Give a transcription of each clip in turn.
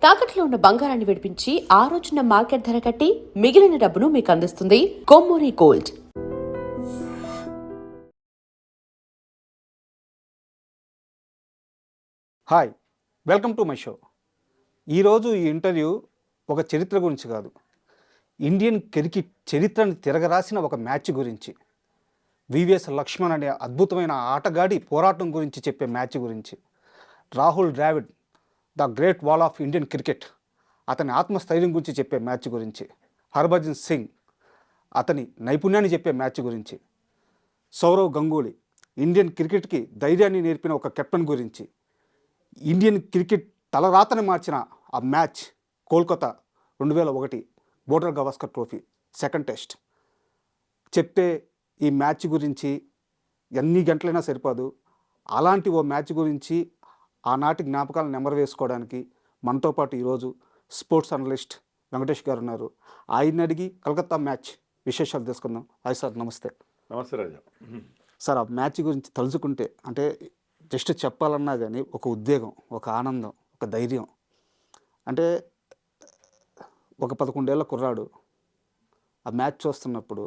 తాకట్లో ఉన్న బంగారాన్ని విడిపించి ఆ రోజున మార్కెట్ ధర కట్టి మిగిలిన డబ్బును మీకు అందిస్తుంది Kommuri gold. Hi, welcome to my show. ఈరోజు ఈ ఇంటర్వ్యూ ఒక చరిత్ర గురించి కాదు, ఇండియన్ క్రికెట్ చరిత్రను తిరగరాసిన ఒక మ్యాచ్ గురించి. వివిఎస్ లక్ష్మణ్ అనే అద్భుతమైన ఆటగాడి పోరాటం గురించి చెప్పే మ్యాచ్ గురించి. Rahul Dravid, the great wall of Indian cricket, అతని ఆత్మస్థైర్యం గురించి చెప్పే మ్యాచ్ గురించి. హర్భజన్ సింగ్, అతని నైపుణ్యాన్ని చెప్పే మ్యాచ్ గురించి. సౌరవ్ గంగూలీ, ఇండియన్ క్రికెట్కి ధైర్యాన్ని నేర్పిన ఒక కెప్టెన్ గురించి. ఇండియన్ క్రికెట్ తలరాతని మార్చిన ఆ match, Kolkata 2001 border Gavaskar trophy second test. చెప్తే ఈ మ్యాచ్ గురించి ఎన్ని గంటలైనా సరిపోదు. అలాంటి ఓ మ్యాచ్ గురించి ఆనాటి జ్ఞాపకాలను నెమరు వేసుకోవడానికి మనతో పాటు ఈరోజు స్పోర్ట్స్ అనలిస్ట్ వెంకటేష్ గారు ఉన్నారు. ఆయన్ని అడిగి కలకత్తా మ్యాచ్ విశేషాలు తెలుసుకుందాం. హాయ్ సార్, నమస్తే. నమస్తే రాజా. సార్, ఆ మ్యాచ్ గురించి తలుచుకుంటే అంటే జస్ట్ చెప్పాలన్నా కానీ ఒక ఉద్వేగం, ఒక ఆనందం, ఒక ధైర్యం. అంటే ఒక 11 ఏళ్ల కుర్రాడు ఆ మ్యాచ్ చూస్తున్నప్పుడు,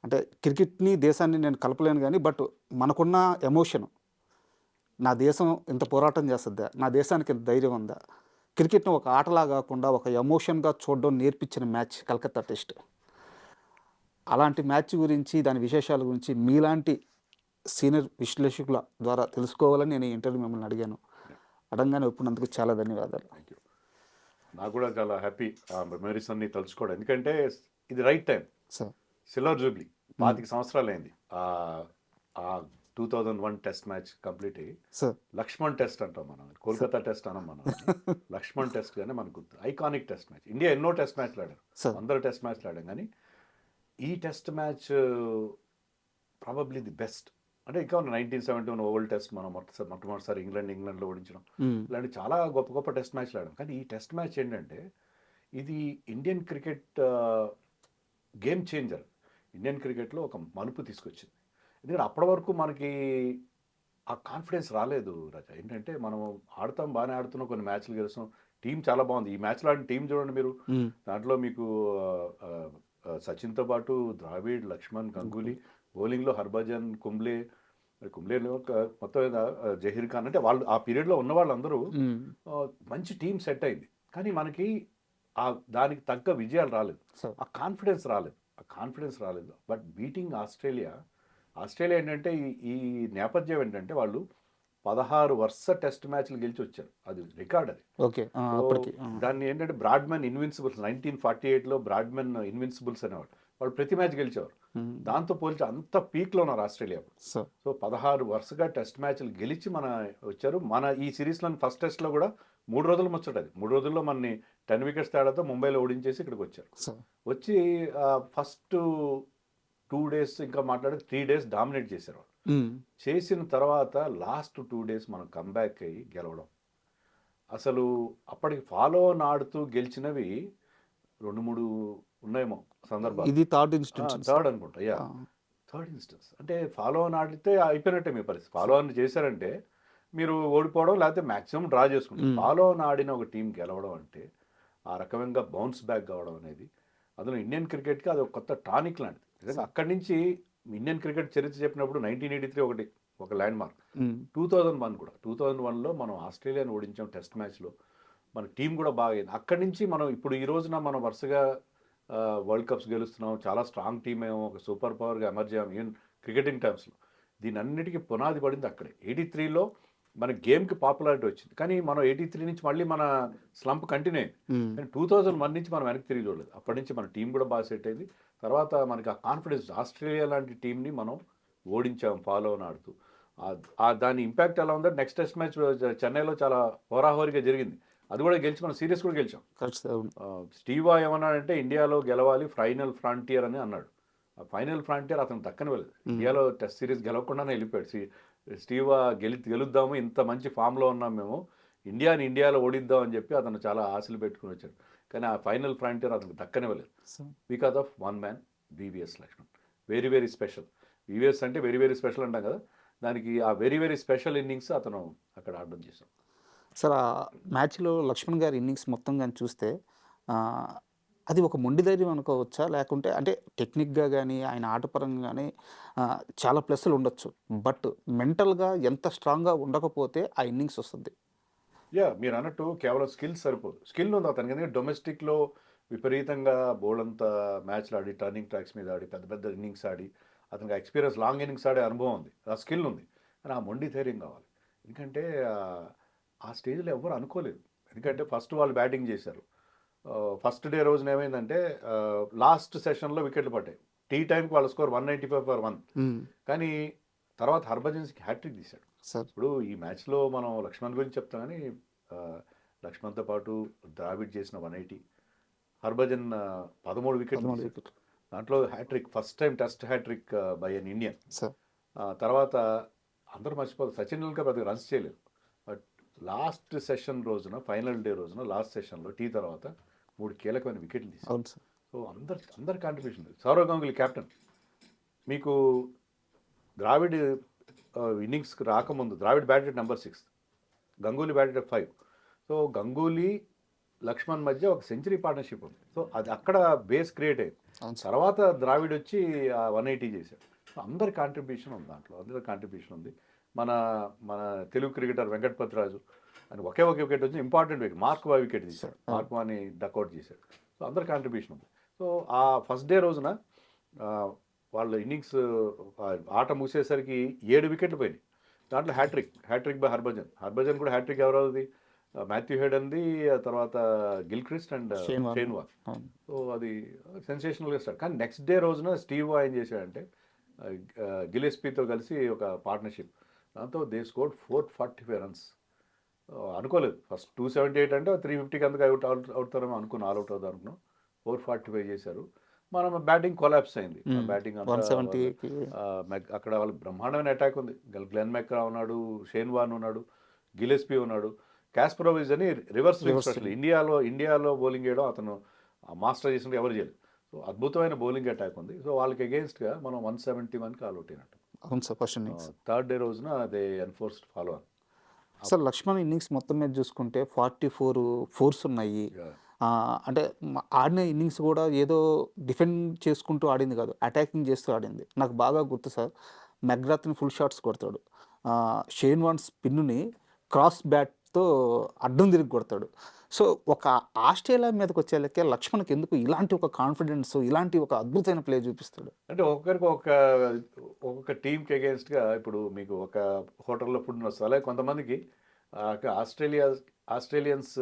అంటే క్రికెట్ని దేశాన్ని నేను కలపలేను కానీ బట్ మనకున్న ఎమోషన్, నా దేశం ఇంత పోరాటం చేస్తుందా, నా దేశానికి ఇంత ధైర్యం ఉందా, క్రికెట్ని ఒక ఆటలా కాకుండా ఒక ఎమోషన్గా చూడడం నేర్పించిన మ్యాచ్ కలకత్తా టెస్ట్. అలాంటి మ్యాచ్ గురించి, దాని విశేషాల గురించి మీలాంటి సీనియర్ విశ్లేషకుల ద్వారా తెలుసుకోవాలని నేను ఈ ఇంటర్వ్యూ మిమ్మల్ని అడిగాను. అడగగానే ఒప్పుకున్నందుకు చాలా ధన్యవాదాలు. Thank you. నాకు కూడా చాలా హ్యాపీ ఆ మెమరీస్ అన్ని తలుచుకోవడం, ఎందుకంటే ఇది right time. Sir, silver Jubilee 25 సంవత్సరాలు అయింది ఆ 2001 టెస్ట్ మ్యాచ్ కంప్లీట్ అయ్యి. సార్, లక్ష్మణ్ టెస్ట్ అంటాం మనం, కోల్కతా టెస్ట్ అనం మనం. లక్ష్మణ్ టెస్ట్ గానే మనకు ఐకానిక్ టెస్ట్ మ్యాచ్. ఇండియా ఎన్నో టెస్ట్ మ్యాచ్లు ఆడారు, అందరూ టెస్ట్ మ్యాచ్లు ఆడాం, కానీ ఈ test match probably the best. అంటే ఇంకా 1971 ఓవల్ టెస్ట్ మనం మొట్టమొదటిసారి ఇంగ్లాండ్లో ఓడించడం, ఇలాంటి చాలా గొప్ప గొప్ప టెస్ట్ మ్యాచ్లు ఆడాం. కానీ ఈ టెస్ట్ మ్యాచ్ ఏంటంటే ఇది Indian cricket game changer. Indian క్రికెట్లో ఒక మలుపు తీసుకొచ్చింది. ఎందుకంటే అప్పటి వరకు మనకి ఆ కాన్ఫిడెన్స్ రాలేదు రాజా. ఏంటంటే మనం ఆడతాం, బాగానే ఆడుతున్నాం, కొన్ని మ్యాచ్లు గెలుస్తాం, టీం చాలా బాగుంది. ఈ మ్యాచ్లో ఆడిన టీం చూడండి మీరు, దాంట్లో మీకు సచిన్తో పాటు ద్రావిడ్, లక్ష్మణ్, గంగూలీ, బౌలింగ్లో హర్భజన్, కుంబ్లేలో మొత్తం మీద జహీర్ ఖాన్, అంటే వాళ్ళు ఆ పీరియడ్లో ఉన్న వాళ్ళందరూ మంచి టీం సెట్ అయింది. కానీ మనకి దానికి తగ్గ విజయాలు రాలేదు, ఆ కాన్ఫిడెన్స్ రాలేదు. బట్ బీటింగ్ ఆస్ట్రేలియా ఏంటంటే ఈ నేపథ్యం ఏంటంటే వాళ్ళు 16 వరుస టెస్ట్ మ్యాచ్లు గెలిచి వచ్చారు. అది రికార్డ్. అది ఓకే. దాన్ని ఏంటంటే బ్రాడ్మెన్ ఇన్విన్సిబుల్స్ 1948లో బ్రాడ్మెన్ ఇన్విన్సిబుల్స్ అనేవాడు. వాళ్ళు ప్రతి మ్యాచ్ గెలిచేవారు. దాంతో పోల్చి అంత పీక్లో ఉన్నారు ఆస్ట్రేలియా. సో 16 వరుసగా టెస్ట్ మ్యాచ్లు గెలిచి వచ్చారు. మన ఈ సిరీస్లో ఫస్ట్ టెస్ట్లో కూడా 3 రోజులు ముచ్చటది. 3 రోజుల్లో మనని 10 వికెట్స్ తేడాతో ముంబైలో ఓడించేసి ఇక్కడికి వచ్చారు. వచ్చి ఫస్ట్ 2 days ఇంకా మాట్లాడి 3 days డామినేట్ చేశారు. చేసిన తర్వాత లాస్ట్ 2 days మనం కంబ్యాక్ అయ్యి గెలవడం, అసలు అప్పటికి ఫాలో ఆన్ ఆడుతూ గెలిచినవి 2-3 ఉన్నాయేమో సందర్భాలు. ఇది థర్డ్ అనుకుంటా. Third instance. అంటే ఫాలో ఆన్ ఆడితే అయిపోయినట్టే మీ పరిస్థితి. ఫాలో ఆన్ చేశారంటే మీరు ఓడిపోవడం, లేకపోతే మ్యాక్సిమం డ్రా చేసుకుంటారు. ఫాలో ఆన్ ఆడిన ఒక టీం గెలవడం అంటే ఆ రకమైన బౌన్స్ బ్యాక్ కావడం అనేది, అందులో ఇండియన్ క్రికెట్కి అది ఒక కొత్త టానిక్ లాంటిది. అక్కడి నుంచి ఇండియన్ క్రికెట్ చరిత్ర చెప్పినప్పుడు 1983 ఒక ల్యాండ్ మార్క్. 2001 కూడా, 2001లో మనం ఆస్ట్రేలియాని ఓడించాం టెస్ట్ మ్యాచ్లో. మన టీం కూడా బాగా అయింది. అక్కడి నుంచి మనం ఇప్పుడు ఈ రోజున మనం వరుసగా వరల్డ్ కప్స్ గెలుస్తున్నాం, చాలా స్ట్రాంగ్ టీమ్ ఏమో, ఒక సూపర్ పవర్గా ఎమర్జ్ అయ్యాం ఈవెన్ క్రికెటింగ్ టర్మ్స్లో. దీని అన్నిటికీ పునాది పడింది అక్కడే. 83లో మన గేమ్కి పాపులారిటీ వచ్చింది, కానీ మనం 83 నుంచి మళ్ళీ మన స్లంప్ కంటిన్యూ అయింది. కానీ 2001 నుంచి మనం వెనక్కి తిరిగి చూడలేదు. అప్పటి నుంచి మన టీం కూడా బాగా సెట్ అయింది. తర్వాత మనకి ఆ కాన్ఫిడెన్స్, ఆస్ట్రేలియా లాంటి టీంని మనం ఓడించాం ఫాలో అని ఆడుతూ. దాని ఇంపాక్ట్ ఎలా ఉందో, నెక్స్ట్ టెస్ట్ మ్యాచ్ చెన్నైలో చాలా హోరాహోరీగా జరిగింది. అది కూడా గెలిచి మనం సిరీస్ కూడా గెలిచాం. స్టీవా ఏమన్నాడంటే ఇండియాలో గెలవాలి, ఫైనల్ ఫ్రాంటియర్ అని అన్నాడు. ఆ ఫైనల్ ఫ్రాంటియర్ అతను దక్కన వెళ్ళదు. ఇండియాలో టెస్ట్ సిరీస్ గెలవకుండానే వెళ్ళిపోయాడు. స్టీవా గెలుద్దాము, ఇంత మంచి ఫామ్లో ఉన్నాం మేము, ఇండియాలో ఓడిద్దాం అని చెప్పి అతను చాలా ఆశలు పెట్టుకుని వచ్చాడు. కానీ ఆ ఫైనల్ ఫ్రాంటియర్ అతనికి దక్కనివ్వలేదు because of one man, VVS Laxman. Very very special. VVS అంటే వెరీ వెరీ స్పెషల్ అంటాం కదా, దానికి ఆ వెరీ వెరీ స్పెషల్ ఇన్నింగ్స్ అతను అక్కడ ఆడడం చేశాం. సార్ ఆ మ్యాచ్‌లో లక్ష్మణ్ గారి ఇన్నింగ్స్ మొత్తం గాని చూస్తే ఆహ్, అది ఒక మొండి ధైర్యం అనుకోవచ్చా? లేకుంటే అంటే టెక్నిక్‌గా గాని, ఆయన ఆటపరంగా గాని చాలా ప్లస్‌లు ఉండొచ్చు. బట్ మెంటల్‌గా ఎంత స్ట్రాంగ్‌గా ఉండకపోతే ఆ ఇన్నింగ్స్ వస్తది. మీరన్నట్టు కేవలం స్కిల్ సరిపోదు. స్కిల్ ఉంది అతనికి. ఎందుకంటే డొమెస్టిక్‌లో విపరీతంగా బోలెడంత మ్యాచ్‌లు ఆడి, టర్నింగ్ ట్రాక్స్ మీద ఆడి, పెద్ద పెద్ద ఇన్నింగ్స్ ఆడి, అతనికి ఎక్స్‌పీరియన్స్ లాంగ్ ఇన్నింగ్స్ ఆడే అనుభవం ఉంది. ఆ స్కిల్ ఉంది. కానీ ఆ మొండి ధైర్యం కావాలి. ఎందుకంటే ఆ స్టేజ్‌లో ఎవ్వరు అనుకోలేదు. ఎందుకంటే ఫస్ట్ వాళ్ళు బ్యాటింగ్ చేశారు. ఫస్ట్ డే రోజున ఏమైందంటే లాస్ట్ సెషన్‌లో వికెట్లు పడ్డాయి. టీ టైమ్‌కి వాళ్ళ స్కోర్ 195 ఫర్ 1. కానీ తర్వాత హర్భజన్ సింగ్ హ్యాట్రిక్ తీశాడు. సార్ ఇప్పుడు ఈ మ్యాచ్‌లో మనం లక్ష్మణ్ గురించి చెప్తాం కానీ లక్ష్మణ్‌తో పాటు ద్రావిడ్ చేసిన 180, హర్భజన్ 13 వికెట్లు 13 తీశాడు. వికెట్లు. దాంట్లో hat-trick first time test hat-trick by an Indian. Sir తర్వాత అందరూ మర్చిపోతారు సచిన్ టెండూల్కర్ పెద్దగా రన్స్ చేయలేదు. బట్ లాస్ట్ సెషన్ రోజున ఫైనల్ డే రోజున లాస్ట్ సెషన్‌లో టీ తర్వాత 3 కీలకమైన వికెట్లు తీశారు. అవును సార్. సో అందరి కాంట్రిబ్యూషన్ ఉంది. సౌరవ్ గంగూలీ కెప్టెన్. మీకు ద్రావిడ్ ఇన్నింగ్స్‌కి రాకముందు Dravid batted number 6, Ganguly batted 5. So Ganguly, Laxman మధ్య ఒక సెంచరీ పార్ట్నర్షిప్ ఉంది. సో అది అక్కడ బేస్ క్రియేట్ అయింది. అవును సార్. తర్వాత ద్రావిడ్ వచ్చి 180 చేశాడు. సో అందరి కాంట్రిబ్యూషన్ ఉంది దాంట్లో. అందరి కాంట్రిబ్యూషన్ ఉంది. మన మన తెలుగు క్రికెటర్ వెంకటపతిరాజు అని ఒకే ఒక వికెట్ వచ్చి ఇంపార్టెంట్ వికెట్ మార్క్వా వికెట్ తీశాడు. మార్క్వాని డక్అవుట్ చేశాడు. సో అందరి కాంట్రిబ్యూషన్ ఉంది. సో ఆ ఫస్ట్ డే రోజున ఆ, వాళ్ళ ఇన్నింగ్స్ ఆట ముగిసేసరికి 7 వికెట్లు పోయినాయి. దాంట్లో హ్యాట్రిక్ బై హర్భజన్ కూడా హ్యాట్రిక్ ఎవరవుది? మాథ్యూ హెడన్ది, ఆ తర్వాత గిల్క్రిస్ట్ అండ్ షేన్ వార్న్. అవును. సో అది సెన్సేషనల్గా స్టార్ట్. కానీ నెక్స్ట్ డే రోజున స్టీవ్ వా ఏం చేశాడంటే గిలెస్పీతో కలిసి ఒక పార్ట్నర్షిప్, దాంతో దే స్కోర్డ్ 445 రన్స్. అనుకోలేదు ఫస్ట్ 278 అంటే 350కి అందుకు అవుతారేమో అనుకున్నాం, ఆల్అవుట్ అవుతాం అనుకున్నాం. 445 చేశారు. మనం బ్యాటింగ్ కొలాప్స్ అయింది. బ్యాటింగ్ అంతా 170కి అక్కడ వాళ్ళకి బ్రహ్మాండమైన అటాక్ ఉంది. గ్లెన్ మెక్రా ఉన్నాడు, షేన్ వార్న్ ఉన్నాడు, గిలెస్పీ ఉన్నాడు, కాస్పరోవిచ్ అని రివర్స్ స్వింగ్ స్పెషల్. ఇండియాలో బౌలింగ్ చేయడం అతను మాస్టర్ చేసినట్టు ఎవరు చేయలేదు. సో అద్భుతమైన బౌలింగ్ అటాక్ ఉంది. సో వాళ్ళకి అగేన్స్ట్గా మనం 171కి ఆల్అవుట్ అయినట్టు. అవును sir. First innings. Third day రోజున they enforced follow on. Sir Laxman innings మొత్తం మీద చూసుకుంటే 44 ఫోర్స్ ఉన్నాయి. అంటే ఆడిన ఇన్నింగ్స్ కూడా ఏదో డిఫెండ్ చేసుకుంటూ ఆడింది కాదు. అటాకింగ్ చేస్తూ ఆడింది. నాకు బాగా గుర్తు సార్. మెగ్రాత్‌ని ఫుల్ షాట్స్ కొడతాడు. షేన్ వార్న్ స్పిన్‌ని క్రాస్ బ్యాట్‌తో అడ్డం తిరిగి కొడతాడు. సో ఒక ఆస్ట్రేలియా మీదకి వచ్చేలకే లక్ష్మణ్‌కి ఎందుకు ఇలాంటి ఒక కాన్ఫిడెన్స్, ఇలాంటి ఒక అద్భుతమైన ప్లే చూపిస్తాడు? అంటే ఒక్కొక్కరికి ఒక్కొక్క టీంకి అగేన్స్ట్గా ఇప్పుడు మీకు ఒక హోటల్లో ఫుడ్ నడుస్తుంది. అలాగే కొంతమందికి ఆస్ట్రేలియన్స్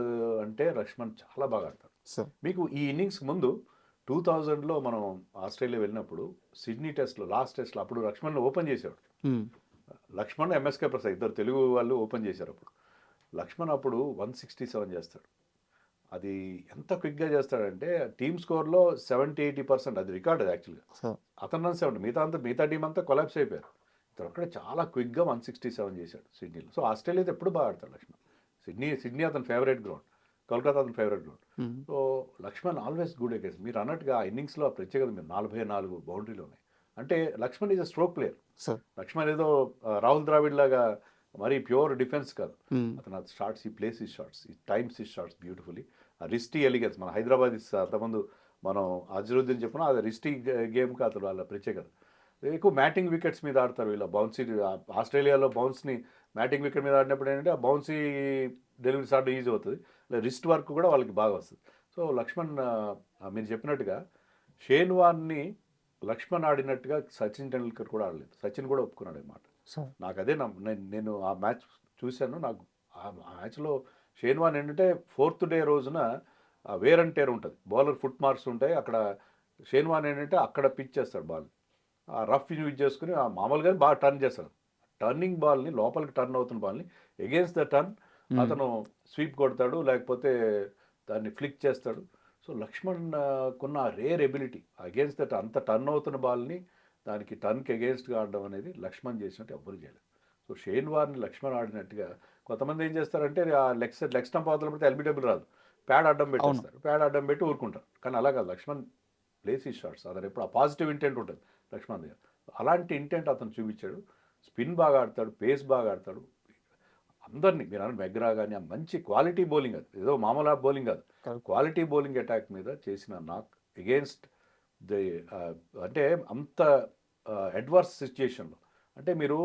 అంటే లక్ష్మణ్ చాలా బాగా ఆడతాడు. సార్ మీకు ఈ ఇన్నింగ్స్ ముందు 2000లో మనం ఆస్ట్రేలియా వెళ్ళినప్పుడు సిడ్నీ టెస్ట్లో లాస్ట్ టెస్ట్లో అప్పుడు లక్ష్మణ్ ఓపెన్ చేశాడు. లక్ష్మణ్ ఎంఎస్కే ప్రసాద్ ఇద్దరు తెలుగు వాళ్ళు ఓపెన్ చేశారు. అప్పుడు లక్ష్మణ్ అప్పుడు 167 చేస్తాడు. అది ఎంత క్విక్గా చేస్తాడంటే టీమ్ స్కోర్లో 70-80% అది రికార్డ్ అది యాక్చువల్గా. సార్ అతను రన్ 70, మిగతా టీం అంతా కొలాప్స్ అయిపోయారు. ఇతను అక్కడ చాలా క్విక్గా 167 చేశాడు సిడ్నీలో. సో ఆస్ట్రేలియాతో ఎప్పుడు బాగా ఆడతాడు లక్ష్మణ్. సిడ్నీ అతని ఫేవరెట్ గ్రౌండ్, కోల్కతా అతని favourite ground. So Laxman always good against. మీరు అన్నట్టుగా ఆ ఇన్నింగ్స్లో ఆ ప్రత్యేకత మీరు 44 బౌండరీలు ఉన్నాయి. అంటే Laxman is a stroke player. Sir Laxman ఏదో రాహుల్ ద్రావిడ్ లాగా మరీ ప్యూర్ డిఫెన్స్ కాదు. అతను షార్ట్స్, ఈ ప్లేస్ ఈ షార్ట్స్, ఈ టైమ్స్ ఈ షార్ట్స్ బ్యూటిఫుల్లీ. ఆ రిస్టీ ఎలిగెన్స్ మన హైదరాబాద్ అంతకుముందు మనం అజరుద్దీన్ చెప్పిన అది రిస్టీ గేమ్కి అతను వాళ్ళ ప్రత్యేకత. ఎక్కువ మ్యాటింగ్ వికెట్స్ మీద ఆడతారు వీళ్ళ బౌన్సీ. ఆస్ట్రేలియాలో బౌన్స్ని మ్యాటింగ్ వికెట్ మీద ఆడినప్పుడు ఏంటంటే ఆ బౌన్సీ డెలివరీస్ ఆడడం ఈజీ అవుతుంది. రిస్ట్ వర్క్ కూడా వాళ్ళకి బాగా వస్తుంది. సో లక్ష్మణ్ మీరు చెప్పినట్టుగా షేన్ వార్న్ని లక్ష్మణ్ ఆడినట్టుగా సచిన్ టెండూల్కర్ కూడా ఆడలేదు. సచిన్ కూడా ఒప్పుకున్నాడు అన్నమాట. సార్ నాకు అదే నేను ఆ మ్యాచ్ చూశాను. నాకు ఆ మ్యాచ్లో షేన్ వార్న్ ఏంటంటే 4th డే రోజున వేర్ అండ్ టేర్ ఉంటుంది, బౌలర్ ఫుట్ మార్క్స్ ఉంటాయి. అక్కడ షేన్ వార్న్ ఏంటంటే అక్కడ పిచ్ చేస్తాడు బాల్, ఆ రఫ్ యూజ్ చేసుకుని మామూలుగా బాగా టర్న్ చేస్తాడు. టర్నింగ్ బాల్ని, లోపలికి టర్న్ అవుతున్న బాల్ని ఎగేన్స్ట్ ద టర్న్ అతను స్వీప్ కొడతాడు, లేకపోతే దాన్ని ఫ్లిక్ చేస్తాడు. సో లక్ష్మణ్ కున్న రేర్ ఎబిలిటీ అగేన్స్ట్ దట్ అంత టర్న్ అవుతున్న బాల్ని దానికి టర్న్కి అగేన్స్ట్గా ఆడడం అనేది లక్ష్మణ్ చేసినట్టు ఎవ్వరు చేయలేదు. సో షేన్ వార్ని లక్ష్మణ్ ఆడినట్టుగా కొంతమంది ఏం చేస్తారంటే ఆ లెగ్ స్టంప్ అవతల పెడితే ఎల్బిడబ్ల్యూ రాదు, ప్యాడ్ అడ్డం పెట్టేస్తారు, ప్యాడ్ అడ్డం పెట్టి ఊరుకుంటారు. కానీ అలా కాదు, లక్ష్మణ్ ప్లేస్ ఈ షాట్స్. అతను ఎప్పుడు ఆ పాజిటివ్ ఇంటెంట్ ఉంటుంది లక్ష్మణ్ దగ్గర. అలాంటి ఇంటెంట్ అతను చూపించాడు. స్పిన్ బాగా ఆడతాడు, పేస్ బాగా ఆడతాడు. అందరినీ మీరు అన్న మెగ్రా కానీ మంచి క్వాలిటీ బౌలింగ్, అది ఏదో మామూలు బౌలింగ్ కాదు, Correct. క్వాలిటీ బౌలింగ్ అటాక్ మీద చేసిన నాక్ ఎగెన్స్ట్ ది అంటే అంత అడ్వర్స్ సిచ్యుయేషన్లో, అంటే మీరు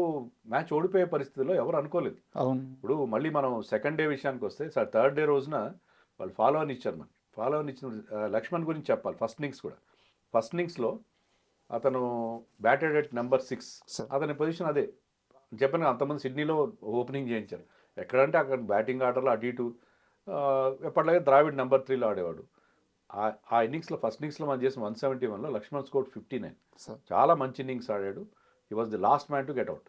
మ్యాచ్ ఓడిపోయే పరిస్థితిలో ఎవరు అనుకోలేదు. అవును. ఇప్పుడు మళ్ళీ మనం సెకండ్ డే విషయానికి వస్తే సార్, థర్డ్ డే రోజున వాళ్ళు ఫాలో అని ఇచ్చారు. మనకి ఫాలో అని ఇచ్చిన లక్ష్మణ్ గురించి చెప్పాలి. ఫస్ట్ ఇన్నింగ్స్ కూడా, ఫస్ట్ ఇన్నింగ్స్లో అతను బ్యాటెడ్ ఎట్ నెంబర్ 6, Sir. అతని పొజిషన్ అదే. చెప్పాను కదా, అంతమంది సిడ్నీలో ఓపెనింగ్ చేయించారు. ఎక్కడంటే అక్కడ బ్యాటింగ్ ఆర్డర్లో అటు ఇటు ఎప్పటిలాగే ద్రావిడ్ నెంబర్ 3లో ఆడేవాడు. ఆ ఇన్నింగ్స్లో ఫస్ట్ ఇన్నింగ్స్లో మనం చేసిన 171లో లక్ష్మణ్ స్కోర్ 59. Sir. చాలా మంచి ఇన్నింగ్స్ ఆడాడు. He was the last man to get out.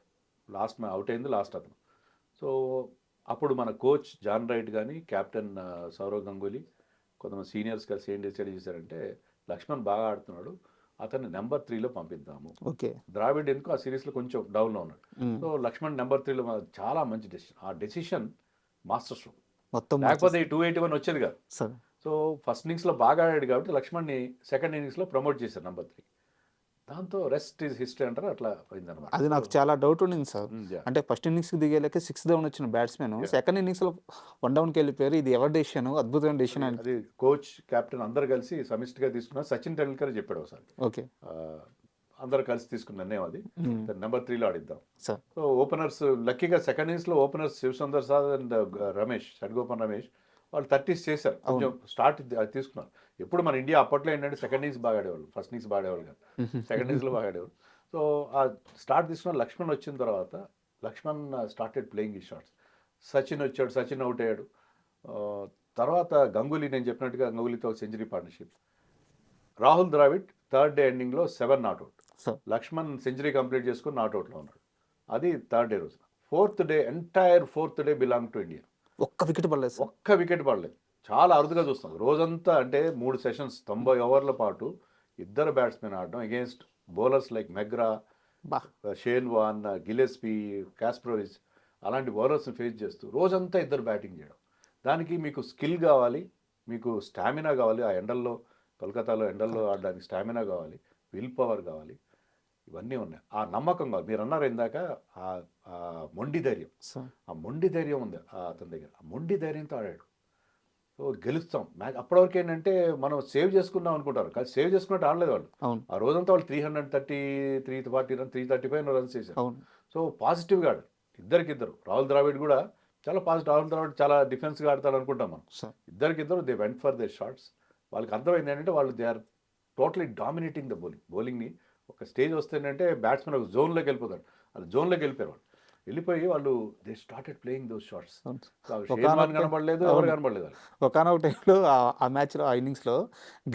Out అయింది లాస్ట్ అతను. సో అప్పుడు మన కోచ్ జాన్ రైట్ కానీ కెప్టెన్ సౌరవ్ గంగూలీ కొంతమంది సీనియర్స్ కలిసి ఏం డిసైడ్ చేశారంటే, లక్ష్మణ్ బాగా ఆడుతున్నాడు, అతన్ని నెంబర్ 3లో పంపిద్దాము. ఓకే. ద్రావిడ్ ఎందుకు ఆ సిరీస్లో కొంచెం డౌన్లో ఉన్నాడు. సో లక్ష్మణ్ నెంబర్ 3లో చాలా మంచి డెసిషన్. ఆ డెసిషన్ మాస్టర్ స్ట్రోక్. మొత్తం లేకపోతే ఈ 281 వచ్చేది కాదు. సార్. సో ఫస్ట్ ఇన్నింగ్స్లో బాగా ఆడాడు కాబట్టి లక్ష్మణ్ని సెకండ్ ఇన్నింగ్స్లో ప్రమోట్ చేశారు నెంబర్ 3. దాంతో రెస్ట్ ఈజ్ హిస్టరీ అంటారు, అట్లా పోయిందన్నమాట. అది నాకు చాలా డౌట్ ఉండింది సార్. Yeah. అంటే ఫస్ట్ ఇన్నింగ్స్కి దిగేలకి 6 డౌన్ వచ్చిన బ్యాట్స్మెన్ సెకండ్ ఇన్నింగ్స్లో 1 డౌన్కి వెళ్ళిపోయారు. ఇది ఎవరి డెసిషన్? అద్భుతమైన డెసిషన్ అని. అది కోచ్ కెప్టెన్ అందరు కలిసి సమిష్టిగా తీసుకున్నారు. సచిన్ టెండూల్కర్ చెప్పాడు ఒకసారి, ఓకే అందరు కలిసి తీసుకున్న నిర్ణయం అది. నెంబర్ 3లో ఆడిద్దాం. సార్. సో ఓపెనర్స్ లక్కీగా సెకండ్ ఇన్నింగ్స్లో openers Shivsundar sir and Ramesh, Sadagoppan Ramesh వాళ్ళు 30s చేశారు. కొంచెం స్టార్ట్ అది తీసుకున్నారు. ఎప్పుడు మన ఇండియా అప్పట్లో ఏంటంటే సెకండ్ ఇన్నింగ్స్ బాగా ఆడేవాళ్ళు, ఫస్ట్ ఇన్నింగ్స్ బాగా ఆడేవాళ్ళు కాదు, సెకండ్ ఇన్నింగ్స్లో బాగా ఆడేవాళ్ళు. సో ఆ స్టార్ట్ తీసుకున్న లక్ష్మణ్ వచ్చిన తర్వాత లక్ష్మణ్ స్టార్టెడ్ ప్లేయింగ్ ఈ షాట్స్. సచిన్ వచ్చాడు, సచిన్ అవుట్ అయ్యాడు. తర్వాత గంగూలీ, నేను చెప్పినట్టుగా గంగూలీతో century partnership. Rahul Dravid third day ఎండింగ్లో 7 not out. Sir. Laxman century complete చేసుకుని నాట్అవుట్లో ఉన్నాడు. అది థర్డ్ డే రోజున. Fourth day, entire fourth day belong to India. ఒక్క వికెట్ పడలేదు సార్. ఒక్క వికెట్ పడలేదు. చాలా అరుదుగా చూస్తాం రోజంతా. అంటే 3 సెషన్స్ 90 ఓవర్ల పాటు ఇద్దరు బ్యాట్స్మెన్ ఆడడం అగేన్స్ట్ బౌలర్స్ లైక్ మెగ్రా, బా. షేన్ వాన్, గిలెస్పీ, కాస్ప్రోవిచ్ అలాంటి బౌలర్స్ని ఫేస్ చేస్తూ రోజంతా ఇద్దరు బ్యాటింగ్ చేయడం. దానికి మీకు స్కిల్ కావాలి, మీకు స్టామినా కావాలి. ఆ ఎండల్లో, కోల్కతాలో ఎండల్లో ఆడడానికి స్టామినా కావాలి, విల్ పవర్ కావాలి, ఇవన్నీ ఉన్నాయి. ఆ నమ్మకం కావాలి. మీరు అన్నారు ఇందాక ఆ మొండి ధైర్యం. సార్. ఆ మొండి ధైర్యం ఉంది అతని దగ్గర. ఆ మొండి ధైర్యంతో ఆడాడు. సో గెలుస్తాం మ్యాచ్. అప్పటివరకు ఏంటంటే మనం సేవ్ చేసుకున్నాం అనుకుంటారు, కానీ సేవ్ చేసుకున్నట్టు ఆడలేదు వాళ్ళు. అవును. ఆ రోజంతా వాళ్ళు 330, 340 రన్, 335 రన్స్ చేశారు. అవును. సో పాజిటివ్గా ఆడారు ఇద్దరికిద్దరు. రాహుల్ ద్రావిడ్ కూడా చాలా పాజిటివ్. రాహుల్ ద్రావిడ్ చాలా డిఫెన్స్గా ఆడతాడు అనుకుంటాం మనం. సార్. ఇద్దరికిద్దరు they went for their shots. వాళ్ళకి అర్థమైంది ఏంటంటే వాళ్ళు they are totally dominating the బౌలింగ్ని. ఒక స్టేజ్ వస్తే ఏంటంటే బ్యాట్స్మెన్ ఒక జోన్లోకి వెళ్ళిపోతాడు. అది జోన్లోకి వెళ్ళిపోయారు వాళ్ళు. వెళ్ళిపోయి వాళ్ళు they started playing those shots. కనబడలేదు, ఎవరు కనబడలేదు వాళ్ళు. ఒకనొక టైంలో ఆ మ్యాచ్లో, ఆ ఇన్నింగ్స్లో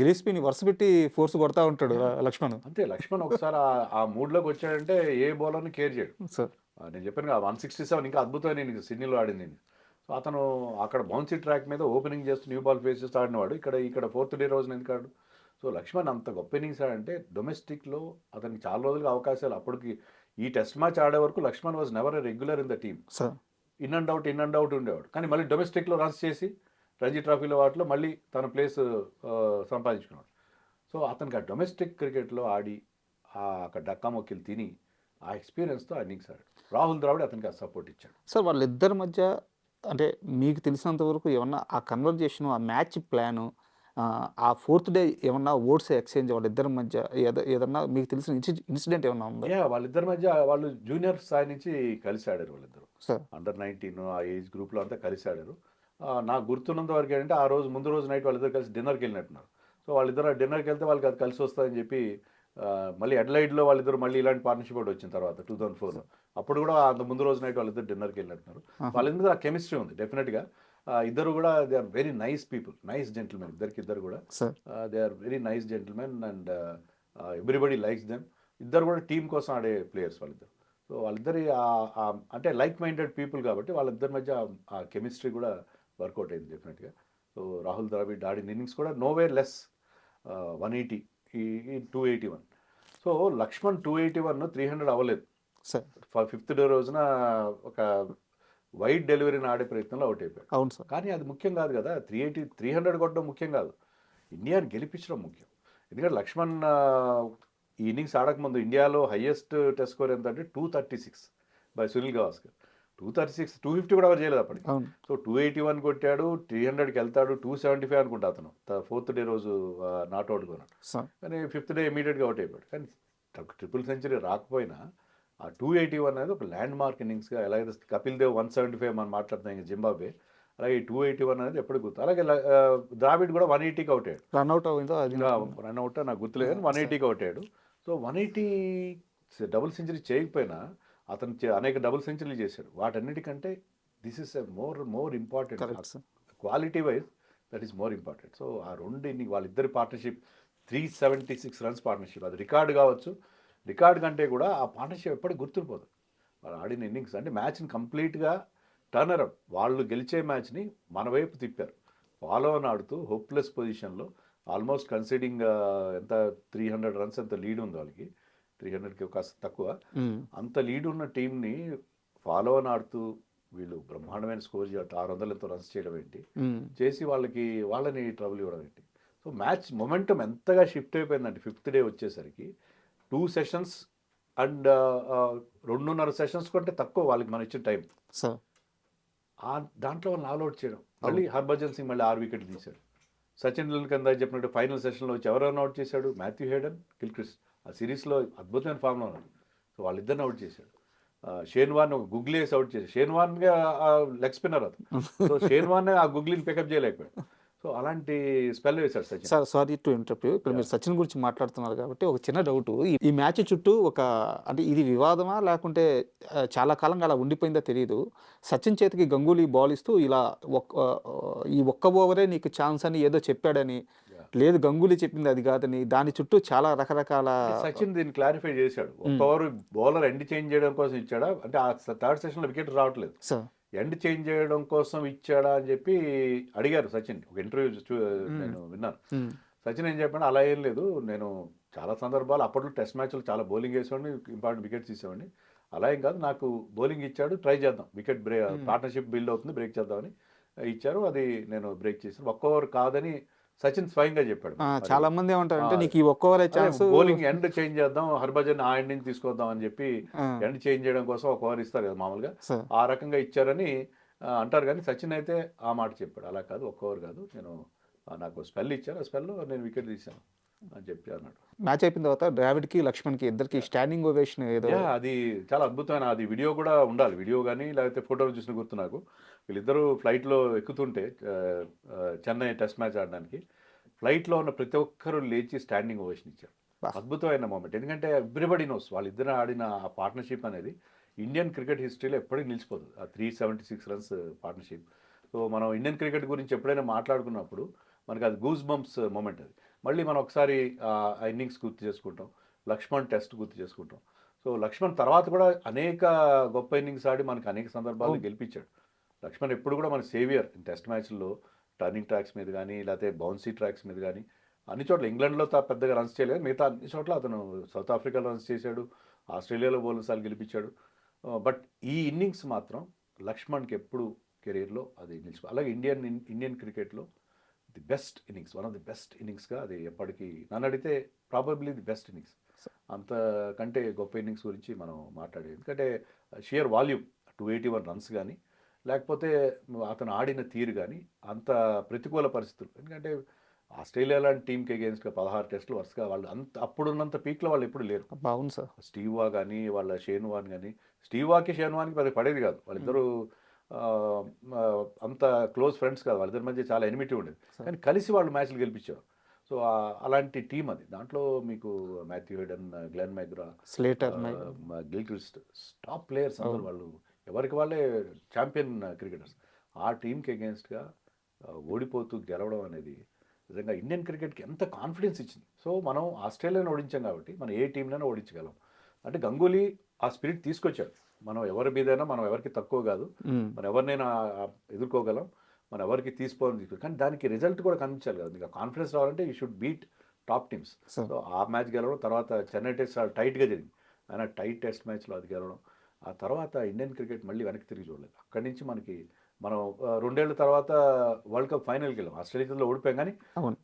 గిలీస్పీని వరుస పెట్టి ఫోర్స్ కొడతా ఉంటాడు లక్ష్మణ్. అంతే, లక్ష్మణ్ ఒకసారి ఆ మూడ్లోకి వచ్చాడంటే ఏ బౌలర్ని కేర్ చేయడు. సార్. నేను చెప్పాను కదా 167 ఇంకా అద్భుతమైన ఇన్నింగ్స్ సిడ్నీలో ఆడింది. సో అతను అక్కడ బౌన్సీ ట్రాక్ మీద ఓపెనింగ్ చేస్తూ న్యూ బాల్ ఫేస్ చేస్తూ ఆడినవాడు. ఇక్కడ ఫోర్త్ డే రోజున ఎందుకు ఆడు? సో లక్ష్మణ్ అంత గొప్ప ఇన్నింగ్స్ ఆడంటే డొమెస్టిక్లో అతనికి చాలా రోజులుగా అవకాశాలు. అప్పటికి ఈ టెస్ట్ మ్యాచ్ ఆడే వరకు Laxman was never a regular in the team. Sir. In and out ఉండేవాడు. కానీ మళ్ళీ డొమెస్టిక్లో రన్స్ చేసి రంజీ ట్రోఫీలో వాటిలో మళ్ళీ తన ప్లేస్ సంపాదించుకున్నాడు. సో అతనికి ఆ డొమెస్టిక్ క్రికెట్లో ఆడి అక్కడ డక్కా మొక్కిలు తిని ఆ ఎక్స్పీరియన్స్తో ఇన్నింగ్స్ ఆడాడు. రాహుల్ ద్రావిడ్ అతనికి ఆ సపోర్ట్ ఇచ్చాడు. సార్, వాళ్ళిద్దరి మధ్య అంటే మీకు తెలిసినంత వరకు ఏమన్నా ఆ కన్వర్జేషను, ఆ మ్యాచ్ ప్లాను, ఆ ఫోర్త్ డే ఏమన్నా ఓట్స్ ఎక్స్చేంజ్ వాళ్ళిద్దరి మధ్య ఏదన్నా మీకు తెలిసిన ఇన్సిడెంట్ ఏమన్నా ఉందా? వాళ్ళిద్దరి మధ్య వాళ్ళు జూనియర్ స్థాయి నుంచి కలిసి ఆడారు. వాళ్ళిద్దరు సార్. అండర్ 19 ఆ ఏజ్ గ్రూప్లో అంతా కలిసి ఆడారు. నాకు గుర్తున్నంత వరకు ఏంటంటే ఆ రోజు ముందు రోజు నైట్ వాళ్ళిద్దరు కలిసి డిన్నర్కి వెళ్ళినట్టున్నారు. సో వాళ్ళిద్దరు డిన్నర్కి వెళ్తే వాళ్ళకి అది కలిసి వస్తుందని చెప్పి మళ్ళీ అడ్లైడ్లో వాళ్ళిద్దరు మళ్ళీ ఇలాంటి పార్ట్నర్షిప్ ఒకటి వచ్చిన తర్వాత 2004లో అప్పుడు కూడా అంత ముందు రోజు నైట్ వాళ్ళిద్దరు డిన్నర్కి వెళ్ళినట్టున్నారు. వాళ్ళిద్దరు ఆ కెమిస్ట్రీ ఉంది డెఫినెట్గా. ఇద్దరు కూడా they are very nice people, nice gentlemen. ఇద్దరు కూడా they are very nice gentlemen and everybody likes them. ఇద్దరు కూడా టీం కోసం ఆడే ప్లేయర్స్ వాళ్ళిద్దరు. సో వాళ్ళిద్దరి అంటే లైక్ మైండెడ్ పీపుల్ కాబట్టి వాళ్ళిద్దరి మధ్య ఆ కెమిస్ట్రీ కూడా వర్కౌట్ అయింది డెఫినెట్గా. సో రాహుల్ ద్రావిడ్ ఆడిన ఇన్నింగ్స్ కూడా నోవేర్ లెస్ 180, ఈ 281. సో లక్ష్మణ్ 281, 300 అవ్వలేదు. సార్. ఫిఫ్త్ డే రోజున ఒక వైడ్ డెలివరీని ఆడే ప్రయత్నంలో అవుట్ అయిపోయాడు. అవును సార్. కానీ అది ముఖ్యం కాదు కదా. 300 కొట్టడం ముఖ్యం కాదు, ఇండియాని గెలిపించడం ముఖ్యం. ఎందుకంటే లక్ష్మణ్ ఈ ఇన్నింగ్స్ ఆడకముందు ఇండియాలో హైయెస్ట్ టెస్ట్ స్కోర్ ఎంత అంటే 236 బై సునీల్ గవాస్కర్. 236, 250 కూడా ఎవరు చేయలేదు అప్పటికి. అవును సో 281 కొట్టాడు, 300కి వెళ్తాడు, 275 అనుకుంటా అతను ఫోర్త్ డే రోజు నాట్ అవుట్ కొన్నాడు. సార్ కానీ ఫిఫ్త్ డే ఇమీడియట్గా అవుట్ అయిపోయాడు. కానీ ట్రిపుల్ సెంచరీ రాకపోయినా ఆ 281 అనేది ఒక ల్యాండ్ మార్క్ ఇన్నింగ్స్గా, ఎలాగైతే కపిల్ దేవ్ 175 మనం మాట్లాడుతున్నాం ఇంకా జింబాబ్వే, అలాగే ఈ 281 అనేది ఎప్పుడు గుర్తు. అలాగే ద్రావిడ్ కూడా 180కి అవుట్ అయ్యాడు. రన్అట్ అయిందో అది రన్ అవుట్ నాకు గుర్తులేదు కానీ 180కి అవుట్ అయ్యాడు. సో 180 డబుల్ సెంచరీ చేయకపోయినా అతను అనేక డబుల్ సెంచరీలు చేశాడు. వాటన్నిటికంటే this is a more important correct sir quality wise, that is more important. So ఆ రెండు వాళ్ళిద్దరి పార్ట్నర్షిప్ 376 రన్స్ పార్ట్నర్షిప్, అది రికార్డు కావచ్చు. రికార్డు కంటే కూడా ఆ పార్ట్నర్షిప్ ఎప్పటికి గుర్తుండిపోదు. వాళ్ళు ఆడిన ఇన్నింగ్స్ అంటే మ్యాచ్ని కంప్లీట్గా టర్న్ అరౌండ్, వాళ్ళు గెలిచే మ్యాచ్ని మన వైపు తిప్పారు. ఫాలో అని ఆడుతూ హోప్లెస్ పొజిషన్లో ఆల్మోస్ట్ కన్సిడింగ్ ఎంత 300 రన్స్ ఎంత లీడ్ ఉంది వాళ్ళకి, 300కి కాస్త తక్కువ, అంత లీడ్ ఉన్న టీంని ఫాలో అని ఆడుతూ వీళ్ళు బ్రహ్మాండమైన స్కోర్ చేయడం, 600 ఎంతో రన్స్ చేయడం ఏంటి, చేసి వాళ్ళని ట్రబుల్ ఇవ్వడం ఏంటి. సో మ్యాచ్ మొమెంటం ఎంతగా షిఫ్ట్ అయిపోయిందంటే ఫిఫ్త్ డే వచ్చేసరికి 2 సెషన్స్ అండ్ 2.5 సెషన్స్ కంటే తక్కువ వాళ్ళకి మనం ఇచ్చిన టైం. సార్ దాంట్లో వాళ్ళని ఆల్అౌట్ చేయడం, మళ్ళీ హర్భజన్ సింగ్ మళ్ళీ 6 వికెట్లు తీశాడు. సచిన్ టెండూల్కర్ కింద చెప్పినట్టు ఫైనల్ సెషన్లో వచ్చి ఎవరైనా అవుట్ చేశాడు, మాథ్యూ హేడన్, గిల్క్రిస్ట్. ఆ సిరీస్లో అద్భుతమైన ఫామ్లో ఉన్నారు. సో వాళ్ళిద్దరిని అవుట్ చేశాడు. షేన్ వార్న్ ఒక గుగ్లీ వేసి అవుట్ చేశాడు. షేన్ వార్న్గా లెగ్ స్పిన్నర్ అతను. సో షేన్ వార్న్ ఆ గుగ్లీని పికప్ చేయలేకపోయాడు. సో అలాంటి స్పెల్ వేశాడు Sachin. Sir sorry to interrupt, ఇప్పుడు మీరు సచిన్ గురించి మాట్లాడుతున్నారు కాబట్టి ఒక చిన్న డౌట్, ఈ మ్యాచ్ చుట్టూ అంటే ఇది వివాదమా లేకుంటే చాలా కాలంగా అలా ఉండిపోయిందో తెలియదు. సచిన్ చేతికి గంగూలీ బాల్ ఇస్తూ ఇలా ఈ ఒక్క ఓవరే నీకు ఛాన్స్ అని ఏదో చెప్పాడని, లేదు గంగూలీ చెప్పింది అది కాదని, దాని చుట్టూ చాలా రకరకాల సచిన్ దీన్ని క్లారిఫై చేశాడు. ఒక్క ఓవర్ బౌలర్ ఎండ్ చేంజ్ చేయడం కోసం ఇచ్చాడా అంటే ఆ థర్డ్ సెషన్లో వికెట్ రావట్లేదు, సార్ ఎండ్ చేంజ్ చేయడం కోసం ఇచ్చాడా అని చెప్పి అడిగారు సచిన్. ఒక ఇంటర్వ్యూ నేను విన్నాను. సచిన్ ఏం చెప్పాడు, అలా ఏం లేదు, నేను చాలా సందర్భాలు అప్పట్లో టెస్ట్ మ్యాచ్లో చాలా బౌలింగ్ వేసేవాడిని, ఇంపార్టెంట్ వికెట్స్ తీసేవాడిని, అలా ఏం కాదు, నాకు బౌలింగ్ ఇచ్చాడు, ట్రై చేద్దాం, వికెట్ పార్ట్నర్షిప్ బిల్డ్ అవుతుంది, బ్రేక్ చేద్దామని ఇచ్చారు, అది నేను బ్రేక్ చేశాను. ఒక్క ఓవర్ కాదని సచిన్ స్వయంగా చెప్పాడు. చాలా మంది ఏమంటారంటే నీకు ఈ ఒక్క over chance, bowling end change చేద్దాం, హర్భజన్ ఆ ఎండ్ నుంచి తీసుకొద్దాం అని చెప్పి ఎండ్ చేంజ్ చేయడం కోసం ఒక ఓవర్ ఇస్తారు కదా మామూలుగా, ఆ రకంగా ఇచ్చారని అంటారు. కానీ సచిన్ అయితే ఆ మాట చెప్పాడు, అలా కాదు, ఒక్క ఓవర్ కాదు, నాకు స్పెల్ ఇచ్చారు, ఆ స్పెల్లో నేను వికెట్ తీశాను అని చెప్పి అన్నాడు. మ్యాచ్ అయిపోయిన తర్వాత ద్రావిడ్కి లక్ష్మణ్కి ఇద్దరికి స్టాండింగ్ ఓవేషన్ ఏదో, అది చాలా అద్భుతమైన, అది వీడియో కూడా ఉండాలి, వీడియో కానీ లేకపోతే ఫోటోలు చూసిన గుర్తు నాకు. వీళ్ళిద్దరూ ఫ్లైట్లో ఎక్కుతుంటే చెన్నై టెస్ట్ మ్యాచ్ ఆడడానికి, ఫ్లైట్లో ఉన్న ప్రతి ఒక్కరూ లేచి స్టాండింగ్ ఓవేషన్ ఇచ్చారు. అద్భుతమైన మూమెంట్, ఎందుకంటే ఎవ్రీబడి నోస్ వాళ్ళిద్దరు ఆడిన ఆ పార్ట్నర్షిప్ అనేది ఇండియన్ క్రికెట్ హిస్టరీలో ఎప్పటికీ నిలిచిపోతుంది, ఆ 376 రన్స్ పార్ట్నర్షిప్. సో మనం ఇండియన్ క్రికెట్ గురించి ఎప్పుడైనా మాట్లాడుకున్నప్పుడు మనకి అది గూస్ బంప్స్ మూమెంట్. అది మళ్ళీ మనం ఒకసారి ఆ ఇన్నింగ్స్ గుర్తు చేసుకుంటాం, లక్ష్మణ్ టెస్ట్ గుర్తు చేసుకుంటాం. సో లక్ష్మణ్ తర్వాత కూడా అనేక గొప్ప ఇన్నింగ్స్ ఆడి మనకి అనేక సందర్భాల్లో గెలిపించాడు. లక్ష్మణ్ ఎప్పుడు కూడా మన సేవియర్ టెస్ట్ మ్యాచ్ల్లో, టర్నింగ్ ట్రాక్స్ మీద కానీ లేకపోతే బౌన్సీ ట్రాక్స్ మీద కానీ అన్ని చోట్ల. ఇంగ్లాండ్లో పెద్దగా రన్స్ చేయలేదు, మిగతా అన్ని చోట్ల అతను సౌత్ ఆఫ్రికాలో రన్స్ చేశాడు, ఆస్ట్రేలియాలో బౌలర్ సార్లు గెలిపించాడు. బట్ ఈ ఇన్నింగ్స్ మాత్రం లక్ష్మణ్కి ఎప్పుడు కెరీర్లో అది నిలిచిపో. అలాగే ఇండియన్ క్రికెట్లో the best innings, one of the best ఇన్నింగ్స్గా అది ఎప్పటికీ, నన్ను అడిగితే ప్రాబబ్లీ ది బెస్ట్ ఇన్నింగ్స్. అంతకంటే గొప్ప ఇన్నింగ్స్ గురించి మనం మాట్లాడేది, ఎందుకంటే షియర్ వాల్యూమ్ 281 రన్స్ కానీ లేకపోతే అతను ఆడిన తీరు కానీ, అంత ప్రతికూల పరిస్థితులు, ఎందుకంటే ఆస్ట్రేలియా లాంటి టీంకి అగేన్స్ట్గా 16 టెస్టులు వరుసగా, వాళ్ళు అప్పుడున్నంత పీక్లో వాళ్ళు ఎప్పుడు లేరు. బాగుంది సార్. స్టీవ్ వా కానీ వాళ్ళ షేన్ వాన్ కానీ, స్టీవ్ వాకి షేన్ వాన్కి అది పడేది కాదు, వాళ్ళిద్దరూ అంత క్లోజ్ ఫ్రెండ్స్ కాదు, వాళ్ళిద్దరి మధ్య చాలా ఎనిమిటీ ఉండేది, కానీ కలిసి వాళ్ళు మ్యాచ్లు గెలిపించేవారు. సో అలాంటి టీం అది. దాంట్లో మీకు Matthew Hayden, Glenn McGrath, Slater, Gilchrist, top players అందరూ, వాళ్ళు ఎవరికి వాళ్ళే ఛాంపియన్ క్రికెటర్స్. ఆ టీంకి అగేన్స్ట్గా ఓడిపోతూ గెలవడం అనేది నిజంగా ఇండియన్ క్రికెట్కి ఎంత కాన్ఫిడెన్స్ ఇచ్చింది. సో మనం ఆస్ట్రేలియాను ఓడించాం కాబట్టి మనం ఏ టీంలోనే ఓడించగలం. అంటే గంగూలీ ఆ స్పిరిట్ తీసుకొచ్చాడు, మనం ఎవరి మీదైనా, మనం ఎవరికి తక్కువ కాదు, మనం ఎవరినైనా ఎదుర్కోగలం, మనం ఎవరికి తీసుకోవాలని తీసుకు, కానీ దానికి రిజల్ట్ కూడా కనిపించాలి కదా. మీకు కాన్ఫిడెన్స్ రావాలంటే you should beat top teams. So ఆ మ్యాచ్ గెలవడం, తర్వాత చెన్నై టెస్ట్ టైట్గా జరిగింది, ఆయన టైట్ టెస్ట్ మ్యాచ్లో అది గెలవడం, ఆ తర్వాత ఇండియన్ క్రికెట్ మళ్ళీ వెనక్కి తిరిగి చూడలేదు. అక్కడి నుంచి మనం 2 ఏళ్ల తర్వాత వరల్డ్ కప్ ఫైనల్కి వెళ్ళాం, ఆస్ట్రేలియాలో ఓడిపోయాం, కానీ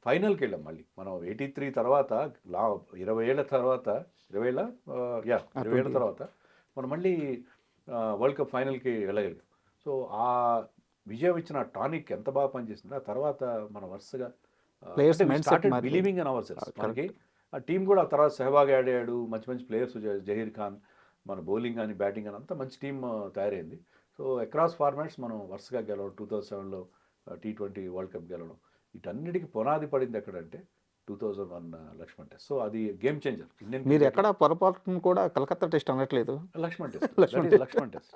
ఫైనల్కి వెళ్ళాం మళ్ళీ మనం 83 తర్వాత, 20 ఏళ్ళ తర్వాత, 20 ఏళ్ళ తర్వాత మనం మళ్ళీ వరల్డ్ కప్ ఫైనల్కి వెళ్ళగలిగాం. సో ఆ విజయం ఇచ్చిన టానిక్ ఎంత బాగా పనిచేసింది. ఆ తర్వాత మనం వరుసగా Players mindset మారిపోయింది. Believing in our cells. Correct. మనకి ఆ టీం కూడా ఆ తర్వాత సెహ్వాగ్ ఆడాడు, మంచి మంచి ప్లేయర్స్, జహీర్ ఖాన్, మన బౌలింగ్ కానీ బ్యాటింగ్ కానీ అంతా మంచి టీం తయారైంది. సో అక్రాస్ ఫార్మాట్స్ మనం వరుసగా గెలవడం, 2007లో T20 వరల్డ్ కప్ గెలవడం, వీటన్నిటికీ పునాది పడింది ఎక్కడంటే 2001 లక్ష్మణ్ టెస్ట్. సో అది గేమ్ చేంజర్. ఇండియన్ మీరు ఎక్కడ పొరపాటును కూడా కలకత్తా టెస్ట్ అనట్లేదు. Laxman test, Laxman test.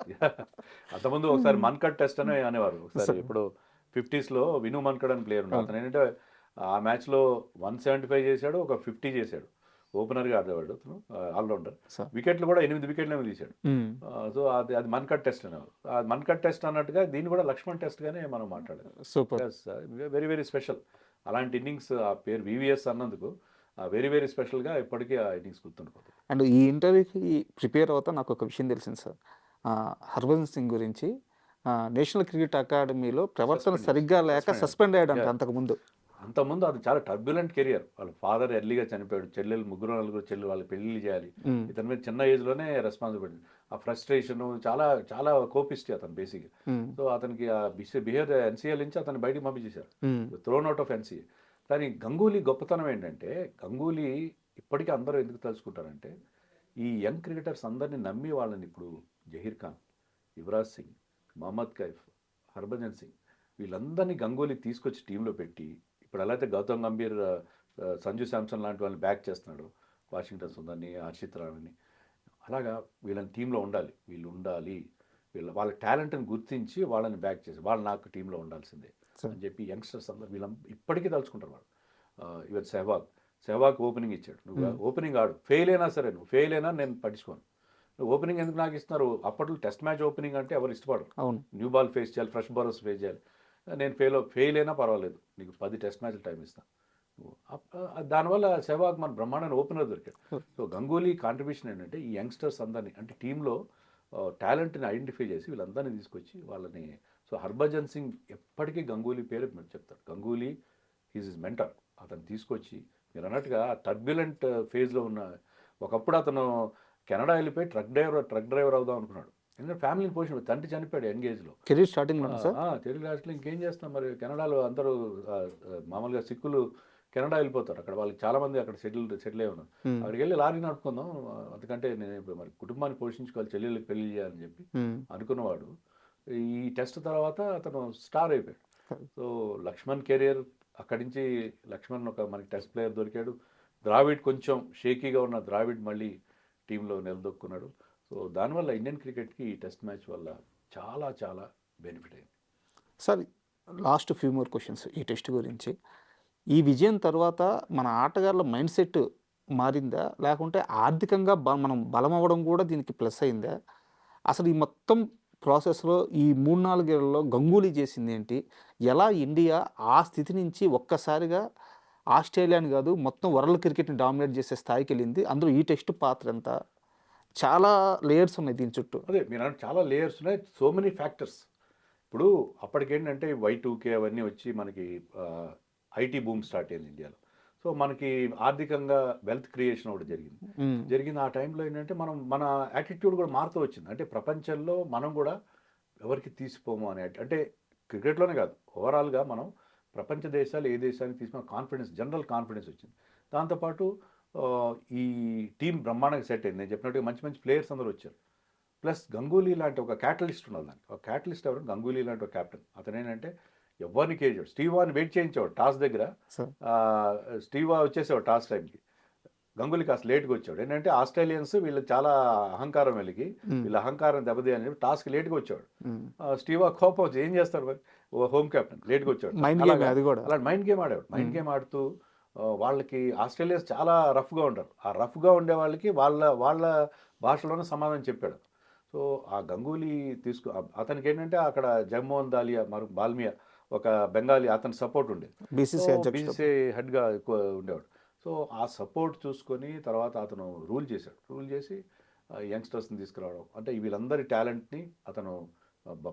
అంతకుముందు ఒకసారి మన్కడ్ టెస్ట్ అని అనేవారు. ఒకసారి ఇప్పుడు 50స్లో విను మన్కడ్ అని ప్లేయర్ ఉన్నాడు. అతను ఏంటంటే ఆ మ్యాచ్లో 175 చేశాడు, ఒక 50 చేశాడు. ఓపెనర్గా ఆడేవాడు అతను, ఆల్రౌండర్. Sir. వికెట్లు కూడా 8 వికెట్లేమో తీశాడు. సో అది మన్కడ్ టెస్ట్ అనేవారు. ఆ మన్కడ్ టెస్ట్ అన్నట్టుగా దీన్ని కూడా లక్ష్మణ్ టెస్ట్గానే మనం మాట్లాడాలి. సూపర్. Very very special. అలాంటి ఇన్నింగ్స్, ఆ పేరు వివిఎస్ అన్నందుకు వెరీ వెరీ స్పెషల్గా ఇప్పటికీ ఆ ఇన్నింగ్స్ గుర్తుండిపోతుంది. అండ్ ఈ ఇంటర్వ్యూకి ప్రిపేర్ అవుతా నాకు ఒక విషయం తెలిసింది సార్. హర్భజన్ సింగ్ గురించి నేషనల్ క్రికెట్ అకాడమీలో ప్రవర్తన సరిగ్గా లేక సస్పెండ్ అయ్యాడంట అంతకుముందు. అంతకుముందు అది చాలా టర్బ్యులెంట్ కెరియర్. వాళ్ళ ఫాదర్ ఎర్లీగా చనిపోయాడు, చెల్లెలు నలుగురు చెల్లెలు, వాళ్ళు పెళ్లి చేయాలి. ఇతని మీద చిన్న ఏజ్లోనే రెస్పాన్సిబిలిటీ, ఆ ఫ్రస్ట్రేషన్, చాలా చాలా కోపిస్టి అతను బేసిక్గా. సో అతనికి ఆ బిహేవియర్ ఎన్సీఏ నుంచి అతను బయటికి పంపించేశారు, థ్రోన్ అవుట్ ఆఫ్ ఎన్సీఏ. కానీ గంగూలీ గొప్పతనం ఏంటంటే, గంగూలీ ఇప్పటికీ అందరూ ఎందుకు తలుచుకుంటారంటే, ఈ యంగ్ క్రికెటర్స్ అందరినీ నమ్మి వాళ్ళని, ఇప్పుడు జహీర్ ఖాన్, యువరాజ్ సింగ్, మహమ్మద్ కైఫ్, హర్భజన్ సింగ్, వీళ్ళందరినీ గంగూలీ తీసుకొచ్చి టీంలో పెట్టి, ఇప్పుడు ఎలా అయితే గౌతమ్ గంభీర్, సంజు శాంసన్ లాంటి వాళ్ళని బ్యాక్ చేస్తున్నాడు, వాషింగ్టన్ సుందర్ని, హర్షిత్ రాణని, అలాగా వీళ్ళని టీంలో ఉండాలి, వీళ్ళు ఉండాలి, వాళ్ళ టాలెంట్ని గుర్తించి వాళ్ళని బ్యాక్ చేసి, వాళ్ళు నాకు టీంలో ఉండాల్సిందే అని చెప్పి యంగ్స్టర్స్ అందరూ ఇప్పటికీ తలుచుకుంటారు వాళ్ళు. ఇవన్ సెహ్వాగ్ ఓపెనింగ్ ఇచ్చాడు, నువ్వు ఓపెనింగ్ ఆడు, ఫెయిల్ అయినా సరే, నువ్వు ఫెయిల్ అయినా నేను పట్టించుకోను, నువ్వు ఓపెనింగ్ ఎందుకు నాకు ఇస్తున్నారు. అప్పట్లో టెస్ట్ మ్యాచ్ ఓపెనింగ్ అంటే ఎవరు ఇష్టపడరు. అవును. న్యూ బాల్ ఫేస్ చేయాలి, ఫ్రెష్ బౌలర్స్ ఫేస్ చేయాలి. నేను ఫెయిల్ అయినా పర్వాలేదు, నీకు 10 టెస్ట్ మ్యాచ్లు టైం ఇస్తాను. దానివల్ల సెహ్వాగ్ మన బ్రహ్మాండమైన ఓపెనర్ దొరికాడు. సో గంగూలీ కాంట్రిబ్యూషన్ ఏంటంటే, ఈ యంగ్స్టర్స్ అందరినీ, అంటే టీంలో టాలెంట్ని ఐడెంటిఫై చేసి వీళ్ళందరినీ తీసుకొచ్చి వాళ్ళని. సో హర్భజన్ సింగ్ ఎప్పటికీ గంగూలీ పేరు మీరు చెప్తారు. Ganguly is is mentor. అతను తీసుకొచ్చి మీరు అన్నట్టుగా టర్బ్యులెంట్ ఫేజ్లో ఉన్న, ఒకప్పుడు అతను కెనడా వెళ్ళిపోయి ట్రక్ డ్రైవర్ అవుదాం అనుకున్నాడు. ఎందుకంటే ఫ్యామిలీని పోషణ, తండ్రి చనిపోయాడు యంగ్ ఏజ్లో. కెరీర్ స్టార్టింగ్లో సార్. తెలుగు రాష్ట్రంలో ఇంకేం చేస్తాం మరి. కెనడాలో అందరూ మామూలుగా సిక్కులు కెనడా వెళ్ళిపోతారు, అక్కడ వాళ్ళకి చాలామంది అక్కడ సెటిల్ అయి ఉన్నారు. అక్కడికి వెళ్ళి లారీ నడుపుకుందాం, అందుకంటే నేను ఇప్పుడు మరి కుటుంబాన్ని పోషించుకోవాలి, చెల్లెళ్ళకి పెళ్లి చేయాలని చెప్పి అనుకున్నవాడు ఈ టెస్ట్ తర్వాత అతను స్టార్ అయిపోయాడు. సో లక్ష్మణ్ కెరియర్ అక్కడి నుంచి, లక్ష్మణ్ ఒక మనకి టెస్ట్ ప్లేయర్ దొరికాడు. ద్రావిడ్, కొంచెం షేకీగా ఉన్న ద్రావిడ్ మళ్ళీ టీంలో నిలదొక్కున్నాడు. సో దానివల్ల ఇండియన్ క్రికెట్కి ఈ టెస్ట్ మ్యాచ్ వల్ల చాలా చాలా బెనిఫిట్ అయింది. Sir last few more questions ఈ టెస్ట్ గురించి. ఈ విజయం తర్వాత మన ఆటగాళ్ళ మైండ్ సెట్ మారిందా, లేకుంటే ఆర్థికంగా మనం బలం అవ్వడం కూడా దీనికి ప్లస్ అయిందా? అసలు ఈ మొత్తం ప్రాసెస్లో ఈ 3-4 ఏళ్లలో గంగూలీ చేసింది ఏంటి? ఎలా ఇండియా ఆ స్థితి నుంచి ఒక్కసారిగా ఆస్ట్రేలియాని కాదు మొత్తం వరల్డ్ క్రికెట్ని డామినేట్ చేసే స్థాయికి వెళ్ళింది? అందులో ఈ టెస్ట్ పాత్ర ఎంత? చాలా లేయర్స్ ఉన్నాయి దీని చుట్టూ. అదే మీరు అంటే చాలా లేయర్స్ ఉన్నాయి, సో మెనీ ఫ్యాక్టర్స్. ఇప్పుడు అప్పటికేంటంటే Y2K అవన్నీ వచ్చి మనకి ఐటీ బూమ్ స్టార్ట్ అయింది ఇండియాలో. సో మనకి ఆర్థికంగా వెల్త్ క్రియేషన్ ఒకటి జరిగింది. ఆ టైంలో ఏంటంటే మన యాటిట్యూడ్ కూడా మారుతూ వచ్చింది. అంటే ప్రపంచంలో మనం కూడా ఎవరికి తీసిపోము అనే, అంటే క్రికెట్లోనే కాదు, ఓవరాల్గా మనం ప్రపంచ దేశాలు ఏ దేశానికి తీసుకున్న కాన్ఫిడెన్స్, జనరల్ కాన్ఫిడెన్స్ వచ్చింది. దాంతోపాటు ఈ టీం బ్రహ్మాండంగా సెట్ అయింది. నేను చెప్పినట్టుగా మంచి మంచి ప్లేయర్స్ అందరూ వచ్చారు. ప్లస్ గంగూలీ లాంటి ఒక క్యాటలిస్ట్ ఉన్నది దానికి. ఒక క్యాటలిస్ట్ ఎవరు? గంగూలీ లాంటి ఒక కెప్టెన్. అతను ఏంటంటే ఎవరిని కేజాడు, స్టీవాని వెయిట్ చేయించేవాడు టాస్ దగ్గర. స్టీవా వచ్చేసేవాడు టాస్ టైంకి, గంగూలీకి అసలు లేట్గా వచ్చాడు. ఏంటంటే ఆస్ట్రేలియన్స్ వీళ్ళు చాలా అహంకారం వెళ్ళి, వీళ్ళ అహంకారం దెబ్బతీయని చెప్పి టాస్కి లేట్గా వచ్చాడు. స్టీవా కోపం వచ్చి ఏం చేస్తాడు మరి, హోమ్ కెప్టెన్ లేట్గా వచ్చాడు. అలాంటి మైండ్ గేమ్ ఆడాడు. మైండ్ గేమ్ ఆడుతూ వాళ్ళకి ఆస్ట్రేలియన్స్ చాలా రఫ్గా ఉంటారు. ఆ రఫ్గా ఉండే వాళ్ళకి వాళ్ళ భాషలోనే సమాధానం చెప్పాడు. సో ఆ గంగూలీ అతనికి ఏంటంటే అక్కడ జగన్మోహన్ దాలియా, మరి బాల్మియా ఒక బెంగాలీ, అతని సపోర్ట్ ఉండేది. బీసీసీ హెడ్గా ఎక్కువ ఉండేవాడు. సో ఆ సపోర్ట్ చూసుకొని తర్వాత అతను రూల్ చేసి యంగ్స్టర్స్ని తీసుకురావడం, అంటే వీళ్ళందరి టాలెంట్ని అతను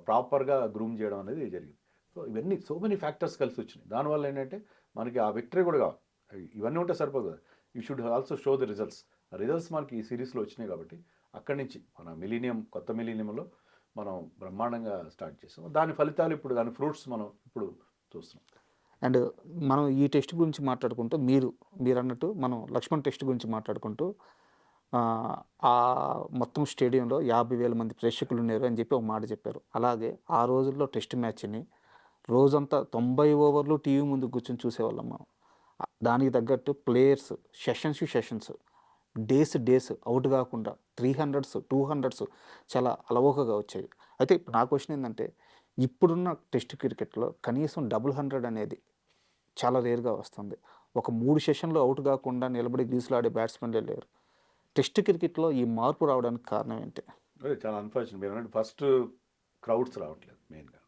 ప్రాపర్గా గ్రూమ్ చేయడం అనేది జరిగింది. సో ఇవన్నీ సో మెనీ ఫ్యాక్టర్స్ కలిసి వచ్చినాయి. దానివల్ల ఏంటంటే మనకి ఆ విక్టరీ కూడా కావాలి. ఇవన్నీ ఉంటే సరిపోదు కదా, you should also show the results. Results మనకి ఈ సిరీస్లో వచ్చినాయి కాబట్టి అక్కడి నుంచి మన కొత్త మిలీనియంలో మనం బ్రహ్మాండంగా స్టార్ట్ చేసాం. దాని ఫలితాలు ఇప్పుడు, దాని ఫ్రూట్స్ మనం ఇప్పుడు చూస్తున్నాం. అండ్ మనం ఈ టెస్ట్ గురించి మాట్లాడుకుంటూ మీరు అన్నట్టు మనం లక్ష్మణ్ టెస్ట్ గురించి మాట్లాడుకుంటూ ఆ మొత్తం స్టేడియంలో 50,000 మంది ప్రేక్షకులు ఉన్నారు అని చెప్పి ఒక మాట చెప్పారు. అలాగే ఆ రోజుల్లో టెస్ట్ మ్యాచ్ని రోజంతా 90 ఓవర్లు టీవీ ముందు కూర్చొని చూసేవాళ్ళం మనం. దానికి తగ్గట్టు ప్లేయర్స్ సెషన్స్ డేస్ అవుట్ కాకుండా 300s 200s చాలా అలవోకగా వచ్చాయి. అయితే నా క్వశ్చన్ ఏంటంటే ఇప్పుడున్న టెస్ట్ క్రికెట్లో కనీసం 100 అనేది చాలా రేర్గా వస్తుంది. ఒక 3 సెషన్లు అవుట్ కాకుండా నిలబడి గీసులాడే బ్యాట్స్మెన్లే లేరు. టెస్ట్ క్రికెట్లో ఈ మార్పు రావడానికి కారణం ఏంటి? అదే చాలా అన్ఫార్చునేట్. మీరు అన్నట్టు ఫస్ట్ క్రౌడ్స్ రావట్లేదు మెయిన్గా.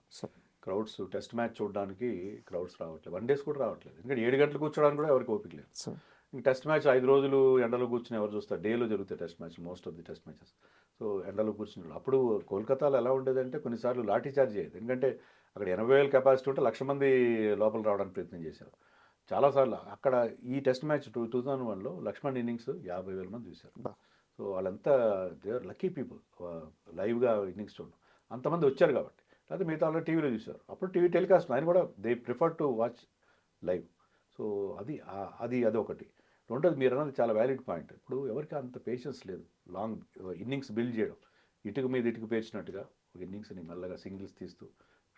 క్రౌడ్స్ టెస్ట్ మ్యాచ్ చూడడానికి క్రౌడ్స్ రావట్లేదు, వన్ డేస్ కూడా రావట్లేదు. ఎందుకంటే 7 గంటలు కూర్చోడానికి కూడా ఎవరికి ఓపిక లేదు. ఇంక టెస్ట్ మ్యాచ్ 5 రోజులు ఎండలో కూర్చుని ఎవరు చూస్తారు? డేలో జరుగుతాయి test match, most of the test matches. So ఎండలో కూర్చుని అప్పుడు కోల్కతాలో ఎలా ఉండేదంటే కొన్నిసార్లు లాఠీ చార్జ్ అయ్యేది. ఎందుకంటే అక్కడ 80,000 కెపాసిటీ ఉంటే 1,00,000 మంది లోపల రావడానికి ప్రయత్నం చేశారు చాలాసార్లు. అక్కడ ఈ టెస్ట్ మ్యాచ్ 2001లో లక్ష్మణ్ ఇన్నింగ్స్ 50,000 మంది చూశారు. సో వాళ్ళంతా దే ఆర్ లక్కీ పీపుల్ లైవ్గా ఇన్నింగ్స్ చూడడం. అంతమంది వచ్చారు కాబట్టి. లేకపోతే మిగతా వాళ్ళు టీవీలో చూశారు. అప్పుడు టీవీ టెలికాస్ట్ ఆయన కూడా they prefer to watch live. So అది ఒకటి. రెండోది మీరు అన్నది చాలా వ్యాలిడ్ పాయింట్. ఇప్పుడు ఎవరికి అంత పేషెన్స్ లేదు లాంగ్ ఇన్నింగ్స్ బిల్డ్ చేయడం. ఇటుక మీద ఇటుక పేర్చినట్టుగా ఒక ఇన్నింగ్స్ని మెల్లగా సింగిల్స్ తీస్తూ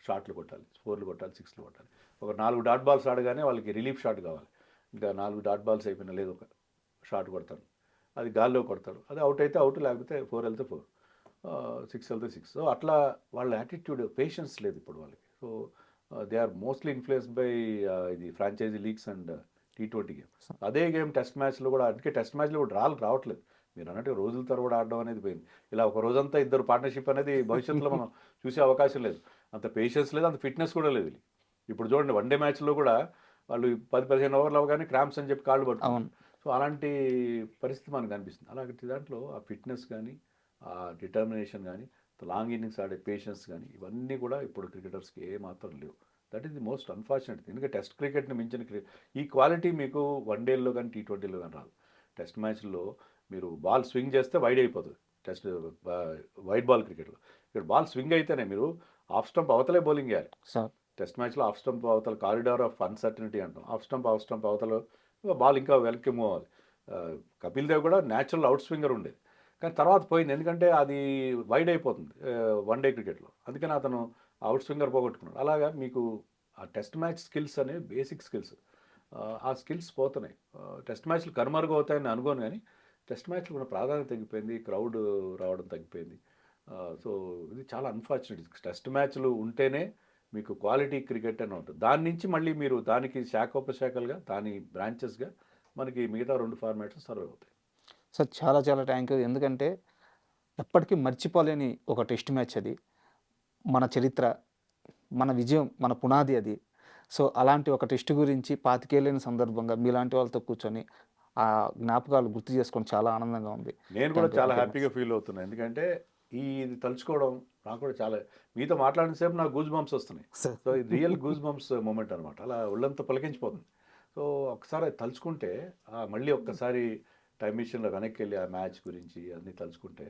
షాట్లు కొట్టాలి, 4లు కొట్టాలి, 6లు కొట్టాలి. ఒక 4 డాట్ బాల్స్ ఆడగానే వాళ్ళకి రిలీఫ్ షాట్ కావాలి. ఇంకా 4 డాట్ బాల్స్ అయిపోయినా లేదు ఒక షాట్ కొడతారు, అది గాల్లో కొడతారు, అది అవుట్ అయితే అవుట్, లేకపోతే 4 వెళ్తే 4, 6 వెళ్తే 6. సో అట్లా వాళ్ళ యాటిట్యూడ్ పేషెన్స్ లేదు ఇప్పుడు వాళ్ళకి. So they are mostly influenced by ఇది franchise leagues and T20 game. అదే గేమ్ టెస్ట్ మ్యాచ్లో కూడా, అందుకే టెస్ట్ మ్యాచ్లో కూడా రావట్లేదు. మీరు అన్నట్టు రోజుల తరబడి ఆడడం అనేది పోయింది. ఇలా ఒక రోజంతా ఇద్దరు పార్ట్నర్షిప్ అనేది భవిష్యత్తులో మనం చూసే అవకాశం లేదు. అంత పేషెన్స్ లేదు, అంత ఫిట్నెస్ కూడా లేదు. ఇప్పుడు చూడండి వన్ డే మ్యాచ్లో కూడా వాళ్ళు 10-15 ఓవర్లు అవగానే క్రాంప్స్ అని చెప్పి కాళ్ళు పట్టుకున్నారు. సో అలాంటి పరిస్థితి మనకు అనిపిస్తుంది. అలాంటి దాంట్లో ఆ ఫిట్నెస్ కానీ, ఆ డిటర్మినేషన్ కానీ, లాంగ్ ఇన్నింగ్స్ ఆడే పేషెన్స్ కానీ, ఇవన్నీ కూడా ఇప్పుడు క్రికెటర్స్కి ఏ మాత్రం లేవు. That is the most unfortunate. ఎందుకంటే టెస్ట్ క్రికెట్ని మించిన ఈ క్వాలిటీ మీకు వన్ డేల్లో కానీ T20లో కానీ రాదు. టెస్ట్ మ్యాచ్లో మీరు బాల్ స్వింగ్ చేస్తే వైడ్ అయిపోతుంది. టెస్ట్ వైడ్ బాల్ క్రికెట్లో ఇక్కడ బాల్ స్వింగ్ అయితేనే మీరు ఆఫ్ స్టంప్ అవతలే బౌలింగ్ చేయాలి. టెస్ట్ మ్యాచ్లో ఆఫ్ స్టంప్ అవతల కారిడార్ ఆఫ్ అన్సర్టనిటీ అంటాం. ఆఫ్ స్టంప్ అవతల బాల్ ఇంకా వెనక్కి మూవ్ అవ్వాలి. కపిల్ దేవ్ కూడా న్యాచురల్ అవుట్ స్వింగర్ ఉండేది, కానీ తర్వాత పోయింది. ఎందుకంటే అది వైడ్ అయిపోతుంది వన్ డే క్రికెట్లో. అందుకని అతను అవుట్ స్వింగర్ పోగొట్టుకున్నాడు. అలాగా మీకు ఆ టెస్ట్ మ్యాచ్ స్కిల్స్ అనేవి బేసిక్ స్కిల్స్, ఆ స్కిల్స్ పోతున్నాయి. టెస్ట్ మ్యాచ్లు కనుమరుగు అవుతాయని అనుకోను, కానీ టెస్ట్ మ్యాచ్లు కూడా ప్రాధాన్యత తగ్గిపోయింది, క్రౌడ్ రావడం తగ్గిపోయింది. సో ఇది చాలా అన్ఫార్చునేట్. టెస్ట్ మ్యాచ్లు ఉంటేనే మీకు క్వాలిటీ క్రికెట్ అని ఉంటుంది. దాని నుంచి మళ్ళీ మీరు దానికి శాఖోపశాఖలుగా, దాని బ్రాంచెస్గా మనకి మిగతా 2 ఫార్మాట్స్ సర్వ్ అవుతాయి. సార్ చాలా థ్యాంక్ యూ. ఎందుకంటే ఎప్పటికీ మర్చిపోలేని ఒక టెస్ట్ మ్యాచ్ అది. మన చరిత్ర, మన విజయం, మన పునాది అది. సో అలాంటి ఒక టెస్ట్ గురించి 25 ఏళ్ళైన సందర్భంగా మీలాంటి వాళ్ళతో కూర్చొని ఆ జ్ఞాపకాలు గుర్తు చేసుకొని చాలా ఆనందంగా ఉంది. నేను కూడా చాలా హ్యాపీగా ఫీల్ అవుతున్నాను. ఎందుకంటే ఇది తలుచుకోవడం నాకు కూడా చాలా, మీతో మాట్లాడిన సేపు నాకు గూజ్ బంప్స్ వస్తున్నాయి. సో ఇది రియల్ గూజ్ బంప్స్ మూమెంట్ అనమాట. అలా ఒళ్ళంతా పులకించిపోతుంది. సో ఒకసారి తలుచుకుంటే మళ్ళీ ఒక్కసారి టైం మిషన్లో వెనక్కి వెళ్ళి ఆ మ్యాచ్ గురించి అన్నీ తలుచుకుంటే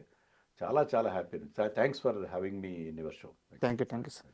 చాలా happy. Thanks for having me in your show. Thank you sir.